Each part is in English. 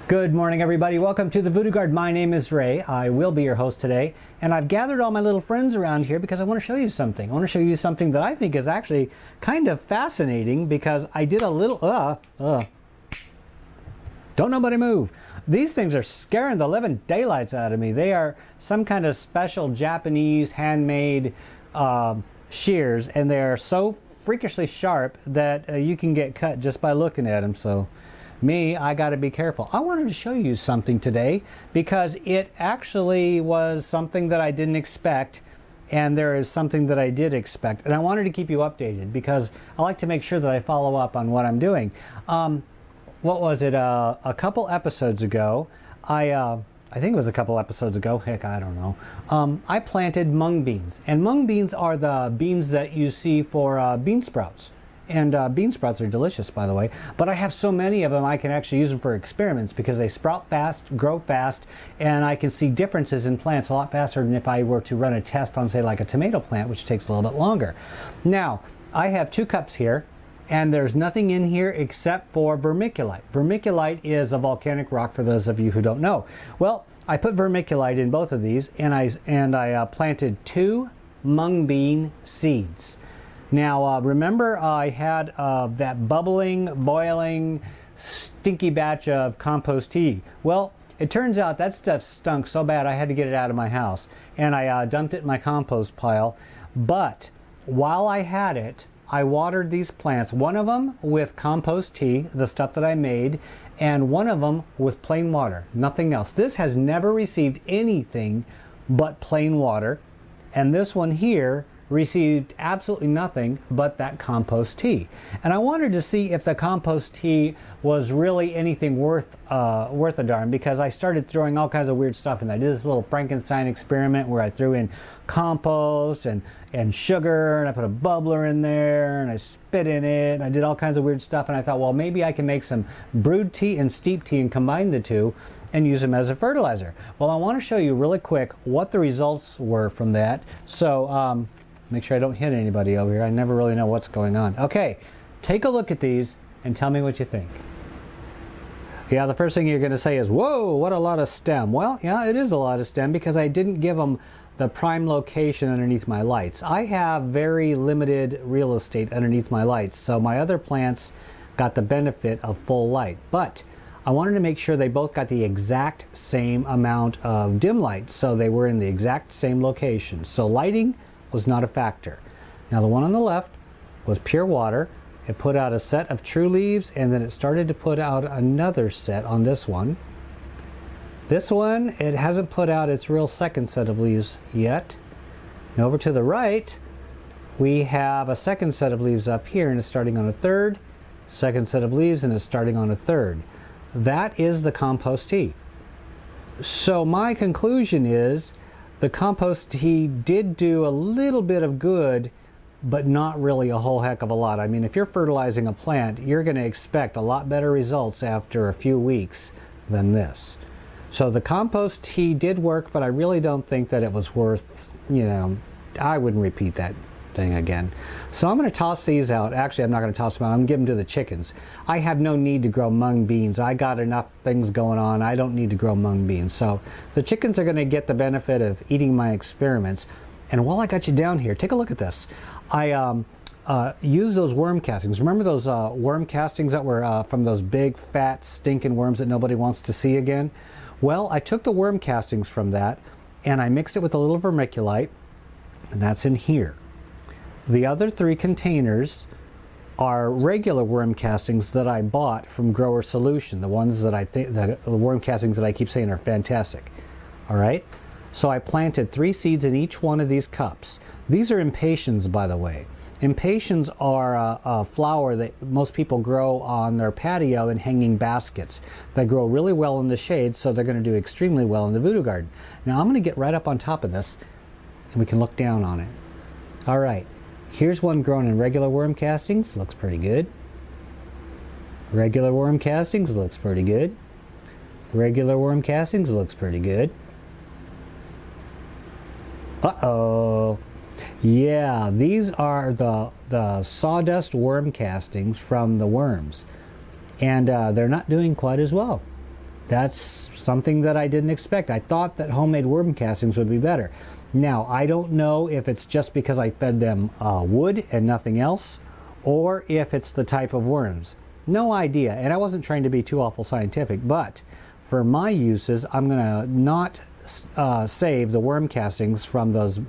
Good morning, everybody. Welcome to the Voodoo Guard. My name is Ray. I will be your host today, and I've gathered all my little friends around here because I want to show you something. I want to show you something that I think is actually kind of fascinating because I did a little, don't nobody move. These things are scaring the living daylights out of me. They are some kind of special Japanese handmade shears, and they are so freakishly sharp that you can get cut just by looking at them. So I got to be careful. I wanted to show you something today because it actually was something that I didn't expect, and there is something that I did expect, and I wanted to keep you updated because I like to make sure that I follow up on what I'm doing. What was it? A couple episodes ago, I think it was a couple episodes ago. Heck, I don't know. I planted mung beans, and mung beans are the beans that you see for bean sprouts. And bean sprouts are delicious, by the way. But I have so many of them, I can actually use them for experiments because they sprout fast, grow fast, and I can see differences in plants a lot faster than if I were to run a test on, say, like a tomato plant, which takes a little bit longer. Now, I have 2 cups here, and there's nothing in here except for vermiculite. Vermiculite is a volcanic rock, for those of you who don't know. Well, I put vermiculite in both of these, and I planted 2 mung bean seeds. Now, remember I had that bubbling, boiling, stinky batch of compost tea. Well, it turns out that stuff stunk so bad I had to get it out of my house. And I dumped it in my compost pile. But while I had it, I watered these plants. One of them with compost tea, the stuff that I made, and one of them with plain water, nothing else. This has never received anything but plain water. And this one here received absolutely nothing but that compost tea. And I wanted to see if the compost tea was really anything worth a darn, because I started throwing all kinds of weird stuff in. I did this little Frankenstein experiment where I threw in compost and sugar, and I put a bubbler in there, and I spit in it, and I did all kinds of weird stuff, and I thought, well, maybe I can make some brewed tea and steep tea and combine the two and use them as a fertilizer. Well, I want to show you really quick what the results were from that. So make sure I don't hit anybody over here. I never really know what's going on. Okay, take a look at these and tell me what you think. Yeah, the first thing you're going to say is, whoa, what a lot of stem. Well, yeah, it is a lot of stem because I didn't give them the prime location underneath my lights. I have very limited real estate underneath my lights, so my other plants got the benefit of full light. But I wanted to make sure they both got the exact same amount of dim light, so they were in the exact same location. So lighting was not a factor. Now the one on the left was pure water. It put out a set of true leaves, and then it started to put out another set on this one. This one, it hasn't put out its real second set of leaves yet. And over to the right, we have a second set of leaves up here, and it's starting on a third. Second set of leaves, and it's starting on a third. That is the compost tea. So my conclusion is the compost tea did do a little bit of good, but not really a whole heck of a lot. I mean, if you're fertilizing a plant, you're going to expect a lot better results after a few weeks than this. So the compost tea did work, but I really don't think that it was worth, I wouldn't repeat that thing again. So I'm going to toss these out. Actually, I'm not going to toss them out. I'm going to give them to the chickens. I have no need to grow mung beans. I got enough things going on. I don't need to grow mung beans. So the chickens are going to get the benefit of eating my experiments. And while I got you down here, take a look at this. I used those worm castings. Remember those worm castings that were from those big, fat, stinking worms that nobody wants to see again? Well, I took the worm castings from that, and I mixed it with a little vermiculite, and that's in here. The other 3 containers are regular worm castings that I bought from Grower Solution, the ones that I think, the worm castings that I keep saying are fantastic. All right? So I planted 3 seeds in each one of these cups. These are impatiens, by the way. Impatiens are a flower that most people grow on their patio in hanging baskets. They grow really well in the shade, so they're going to do extremely well in the Voodoo Garden. Now I'm going to get right up on top of this, and we can look down on it. All right, here's one grown in regular worm castings. Looks pretty good. Regular worm castings looks pretty good. Regular worm castings looks pretty good. Uh-oh. Yeah, these are the sawdust worm castings from the worms, and they're not doing quite as well. That's something that I didn't expect. I thought that homemade worm castings would be better. Now, I don't know if it's just because I fed them wood and nothing else, or if it's the type of worms. No idea, and I wasn't trying to be too awful scientific, but for my uses, I'm going to not save the worm castings from those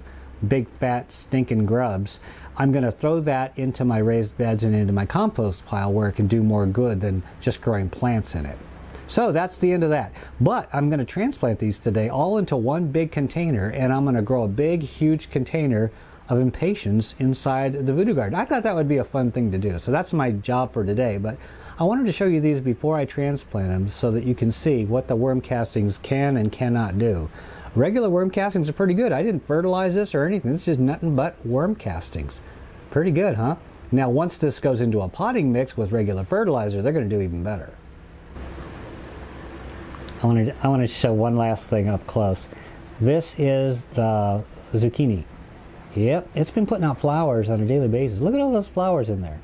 big fat stinking grubs. I'm going to throw that into my raised beds and into my compost pile where it can do more good than just growing plants in it. So that's the end of that. But I'm going to transplant these today all into one big container, and I'm going to grow a big, huge container of impatiens inside the Voodoo Garden. I thought that would be a fun thing to do. So that's my job for today. But I wanted to show you these before I transplant them so that you can see what the worm castings can and cannot do. Regular worm castings are pretty good. I didn't fertilize this or anything. It's just nothing but worm castings. Pretty good, huh? Now, once this goes into a potting mix with regular fertilizer, they're going to do even better. I want to show one last thing up close. This is the zucchini. Yep, it's been putting out flowers on a daily basis. Look at all those flowers in there.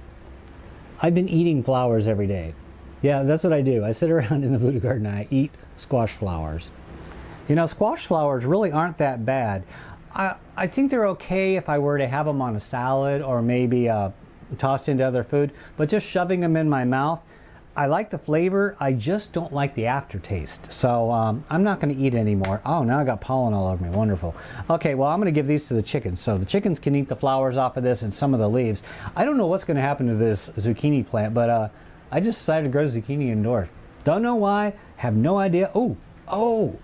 I've been eating flowers every day. Yeah, that's what I do. I sit around in the Voodoo Garden and I eat squash flowers. You know, squash flowers really aren't that bad. I think they're okay if I were to have them on a salad or maybe tossed into other food, but just shoving them in my mouth, I like the flavor, I just don't like the aftertaste. So I'm not going to eat anymore. Oh, now I got pollen all over me. Wonderful. Okay, well, I'm going to give these to the chickens. So the chickens can eat the flowers off of this and some of the leaves. I don't know what's going to happen to this zucchini plant, but I just decided to grow zucchini indoors. Don't know why, have no idea. Oh,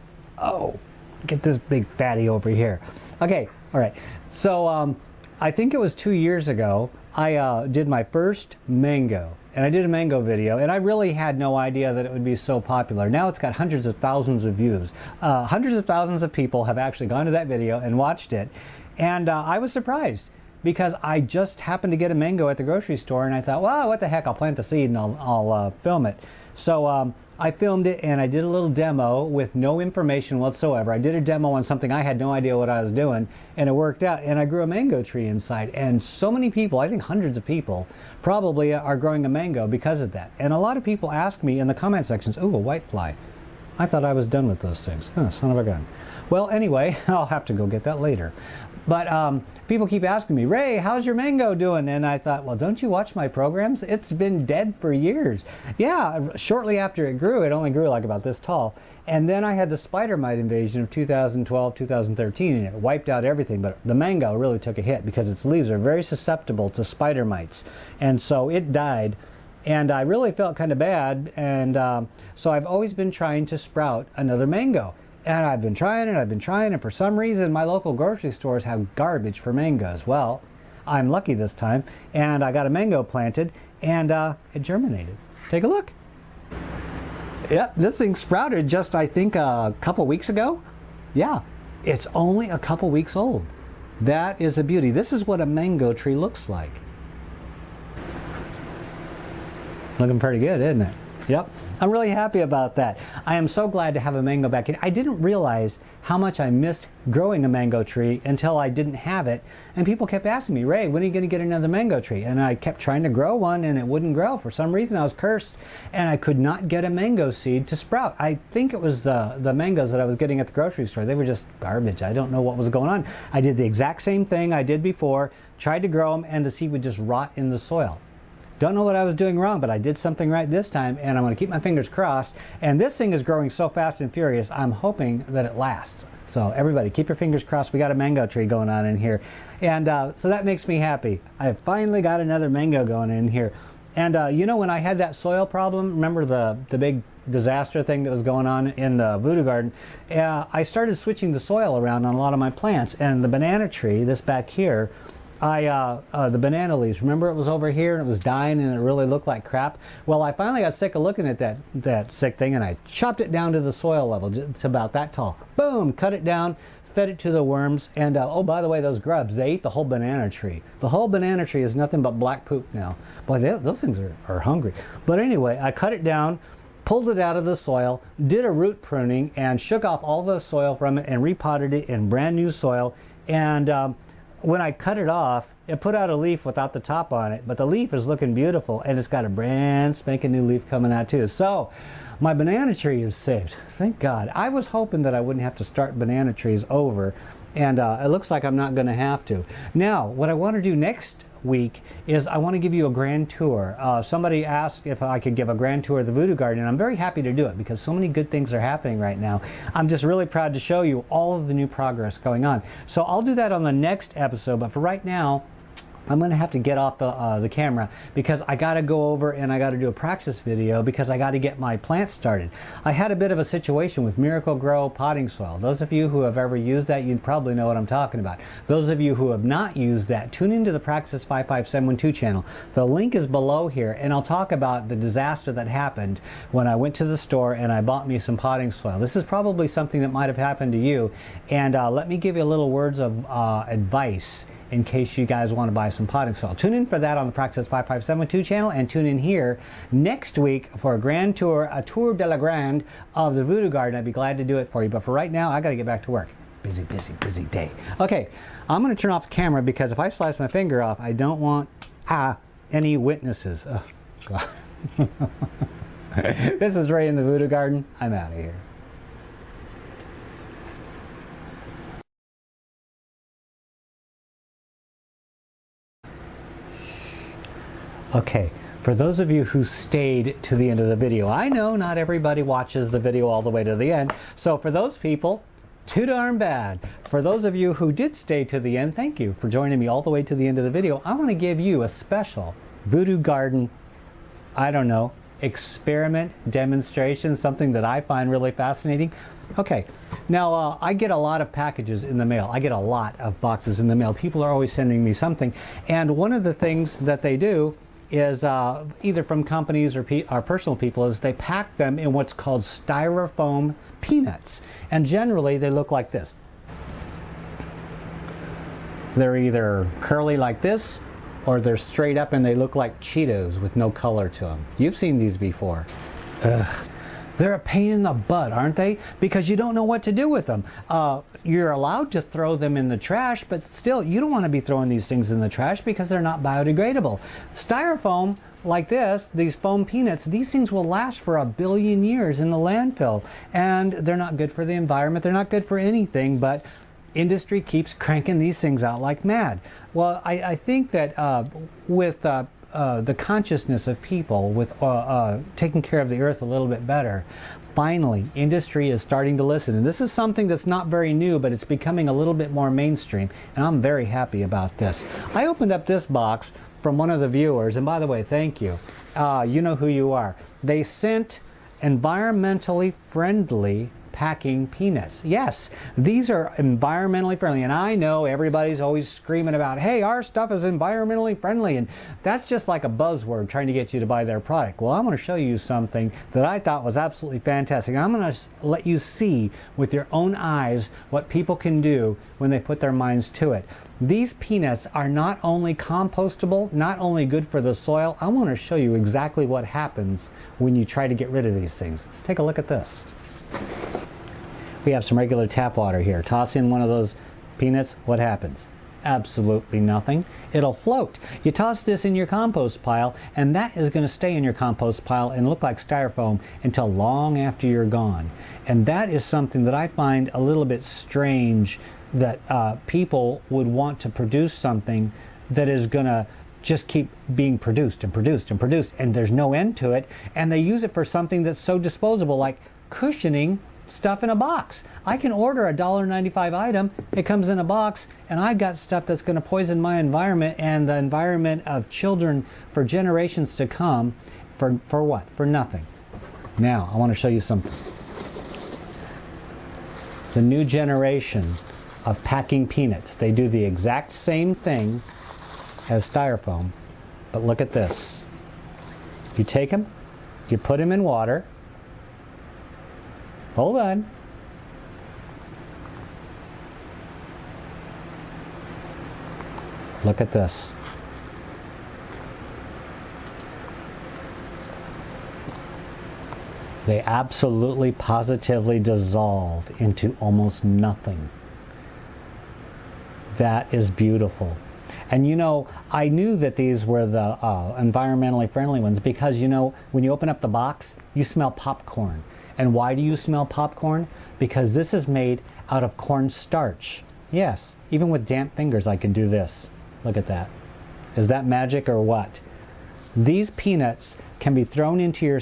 get this big fatty over here. Okay, all right. So I think it was 2 years ago, I did my first mango. And I did a mango video, and I really had no idea that it would be so popular. Now it's got hundreds of thousands of views. Hundreds of thousands of people have actually gone to that video and watched it. And I was surprised because I just happened to get a mango at the grocery store, and I thought, well, what the heck, I'll plant the seed and I'll film it. So I filmed it, and I did a little demo with no information whatsoever. I did a demo on something I had no idea what I was doing, and it worked out. And I grew a mango tree inside, and so many people, I think hundreds of people, probably are growing a mango because of that. And a lot of people ask me in the comment sections, ooh, a whitefly. I thought I was done with those things. Oh, son of a gun. Well, anyway, I'll have to go get that later. But people keep asking me, Ray, how's your mango doing? And I thought, well, don't you watch my programs? It's been dead for years. Yeah, shortly after it grew, it only grew like about this tall. And then I had the spider mite invasion of 2012, 2013, and it wiped out everything. But the mango really took a hit because its leaves are very susceptible to spider mites. And so it died. And I really felt kind of bad. And so I've always been trying to sprout another mango. And I've been trying, and for some reason my local grocery stores have garbage for mangoes. Well, I'm lucky this time, and I got a mango planted, and it germinated. Take a look. Yep, this thing sprouted just, I think, a couple weeks ago. Yeah, it's only a couple weeks old. That is a beauty. This is what a mango tree looks like. Looking pretty good, isn't it? Yep. I'm really happy about that. I am so glad to have a mango back in. I didn't realize how much I missed growing a mango tree until I didn't have it. And people kept asking me, Ray, when are you going to get another mango tree? And I kept trying to grow one and it wouldn't grow. For some reason I was cursed and I could not get a mango seed to sprout. I think it was the mangoes that I was getting at the grocery store. They were just garbage. I don't know what was going on. I did the exact same thing I did before, tried to grow them, and the seed would just rot in the soil. Don't know what I was doing wrong, but I did something right this time, and I'm going to keep my fingers crossed. And this thing is growing so fast and furious, I'm hoping that it lasts. So everybody, keep your fingers crossed. We got a mango tree going on in here. And so that makes me happy. I finally got another mango going in here. And you know, when I had that soil problem, remember the big disaster thing that was going on in the Voodoo Garden, I started switching the soil around on a lot of my plants. And the banana tree, this back here, the banana leaves, remember it was over here and it was dying and it really looked like crap? Well, I finally got sick of looking at that sick thing, and I chopped it down to the soil level, to about that tall. Boom, cut it down, fed it to the worms, and oh, by the way, those grubs, they ate the whole banana tree. The whole banana tree is nothing but black poop now. Boy, those things are hungry. But anyway, I cut it down, pulled it out of the soil, did a root pruning, and shook off all the soil from it and repotted it in brand new soil. And when I cut it off, it put out a leaf without the top on it, but the leaf is looking beautiful, and it's got a brand spanking new leaf coming out too. So my banana tree is saved. Thank God. I was hoping that I wouldn't have to start banana trees over, and it looks like I'm not going to have to. Now, what I want to do next week is I want to give you a grand tour. Somebody asked if I could give a grand tour of the Voodoo Garden, and I'm very happy to do it because so many good things are happening right now. I'm just really proud to show you all of the new progress going on. So I'll do that on the next episode, but for right now, I'm going to have to get off the camera because I got to go over and I got to do a praxis video because I got to get my plants started. I had a bit of a situation with Miracle-Gro potting soil. Those of you who have ever used that, you probably know what I'm talking about. Those of you who have not used that, tune into the Praxis 55712 channel. The link is below here, and I'll talk about the disaster that happened when I went to the store and I bought me some potting soil. This is probably something that might have happened to you, and let me give you a little words of advice in case you guys want to buy some potting soil. Tune in for that on the Praxis 55712 channel, and tune in here next week for a grand tour, a tour de la grande of the Voodoo Garden. I'd be glad to do it for you, but for right now, I got to get back to work. Busy, busy, busy day. Okay, I'm going to turn off the camera because if I slice my finger off, I don't want any witnesses. Oh, God. This is Ray in the Voodoo Garden. I'm out of here. Okay, for those of you who stayed to the end of the video, I know not everybody watches the video all the way to the end, so for those people, too darn bad. For those of you who did stay to the end, thank you for joining me all the way to the end of the video. I want to give you a special Voodoo Garden, I don't know, experiment demonstration, something that I find really fascinating. Okay, now I get a lot of packages in the mail. I get a lot of boxes in the mail. People are always sending me something, and one of the things that they do is either from companies or personal people is they pack them in what's called styrofoam peanuts, and generally they look like this. They're either curly like this or they're straight up and they look like Cheetos with no color to them. You've seen these before. Ugh. They're a pain in the butt, aren't they? Because you don't know what to do with them. You're allowed to throw them in the trash, but still, you don't want to be throwing these things in the trash because they're not biodegradable. Styrofoam like this, these foam peanuts, these things will last for 1 billion years in the landfill. And they're not good for the environment. They're not good for anything, but industry keeps cranking these things out like mad. Well, I think that with the consciousness of people, with taking care of the earth a little bit better, finally industry is starting to listen, and this is something that's not very new, but it's becoming a little bit more mainstream, and I'm very happy about this. I opened up this box from one of the viewers, and by the way, thank you. You know who you are. They sent environmentally friendly packing peanuts. Yes, these are environmentally friendly, and I know everybody's always screaming about, hey, our stuff is environmentally friendly, and that's just like a buzzword trying to get you to buy their product. Well, I'm going to show you something that I thought was absolutely fantastic. I'm going to let you see with your own eyes what people can do when they put their minds to it. These peanuts are not only compostable, not only good for the soil, I want to show you exactly what happens when you try to get rid of these things. Take a look at this. We have some regular tap water here. Toss in one of those peanuts, what happens? Absolutely nothing. It'll float. You toss this in your compost pile, and that is going to stay in your compost pile and look like styrofoam until long after you're gone. And that is something that I find a little bit strange, that people would want to produce something that is going to just keep being produced and produced and produced, and there's no end to it, and they use it for something that's so disposable, like cushioning stuff in a box. I can order a $1.95 item, it comes in a box, and I've got stuff that's going to poison my environment and the environment of children for generations to come. For what? For nothing. Now, I want to show you something. The new generation of packing peanuts. They do the exact same thing as styrofoam, but look at this. You take them, you put them in water. Hold on. Look at this. They absolutely, positively dissolve into almost nothing. That is beautiful. And you know, I knew that these were the environmentally friendly ones because, you know, when you open up the box, you smell popcorn. And why do you smell popcorn? Because this is made out of corn starch. Yes, even with damp fingers I can do this. Look at that. Is that magic or what? These peanuts can be thrown into your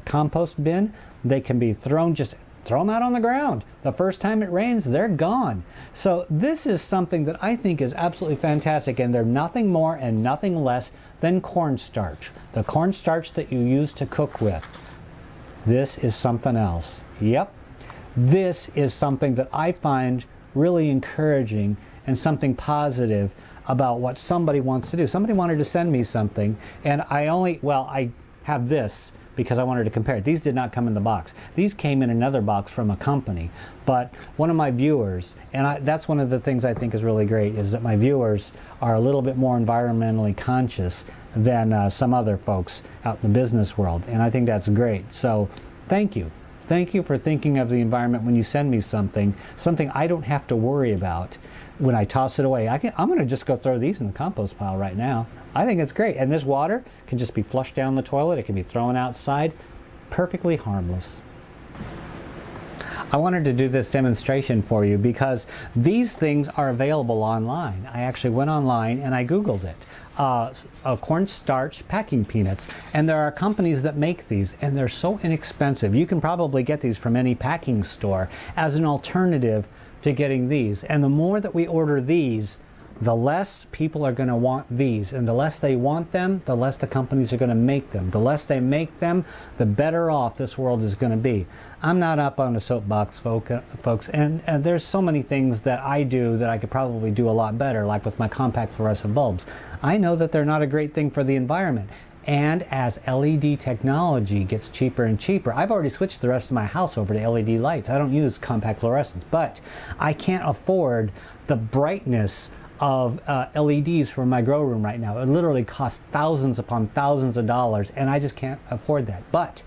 compost bin. They can be thrown, just throw them out on the ground. The first time it rains, they're gone. So this is something that I think is absolutely fantastic, and they're nothing more and nothing less than cornstarch. The cornstarch that you use to cook with. This is something else. Yep. This is something that I find really encouraging and something positive about what somebody wants to do. Somebody wanted to send me something, and I have this because I wanted to compare it. These did not come in the box. These came in another box from a company. But one of my viewers, and that's one of the things I think is really great, is that my viewers are a little bit more environmentally conscious than some other folks out in the business world. And I think that's great. So thank you. Thank you for thinking of the environment when you send me something I don't have to worry about when I toss it away. I'm going to just go throw these in the compost pile right now. I think it's great. And this water can just be flushed down the toilet. It can be thrown outside. Perfectly harmless. I wanted to do this demonstration for you because these things are available online. I actually went online and I Googled it. Cornstarch packing peanuts. And there are companies that make these, and they're so inexpensive. You can probably get these from any packing store as an alternative to getting these. And the more that we order these, the less people are going to want these. And the less they want them, the less the companies are going to make them. The less they make them, the better off this world is going to be. I'm not up on a soapbox, folks, and there's so many things that I do that I could probably do a lot better, like with my compact fluorescent bulbs. I know that they're not a great thing for the environment. And as LED technology gets cheaper and cheaper, I've already switched the rest of my house over to LED lights. I don't use compact fluorescents, but I can't afford the brightness of LEDs for my grow room right now. It literally costs thousands upon thousands of dollars, and I just can't afford that. But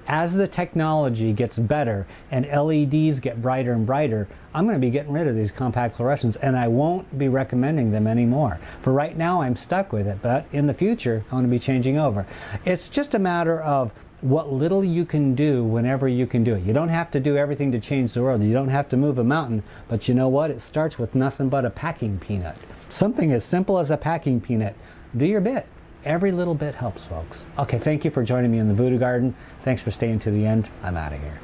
as the technology gets better and LEDs get brighter and brighter, I'm going to be getting rid of these compact fluorescents, and I won't be recommending them anymore. For right now, I'm stuck with it, but in the future, I'm going to be changing over. It's just a matter of what little you can do whenever you can do it. You don't have to do everything to change the world. You don't have to move a mountain, but you know what? It starts with nothing but a packing peanut. Something as simple as a packing peanut. Do your bit. Every little bit helps, folks. Okay, thank you for joining me in the Voodoo Garden. Thanks for staying to the end. I'm out of here.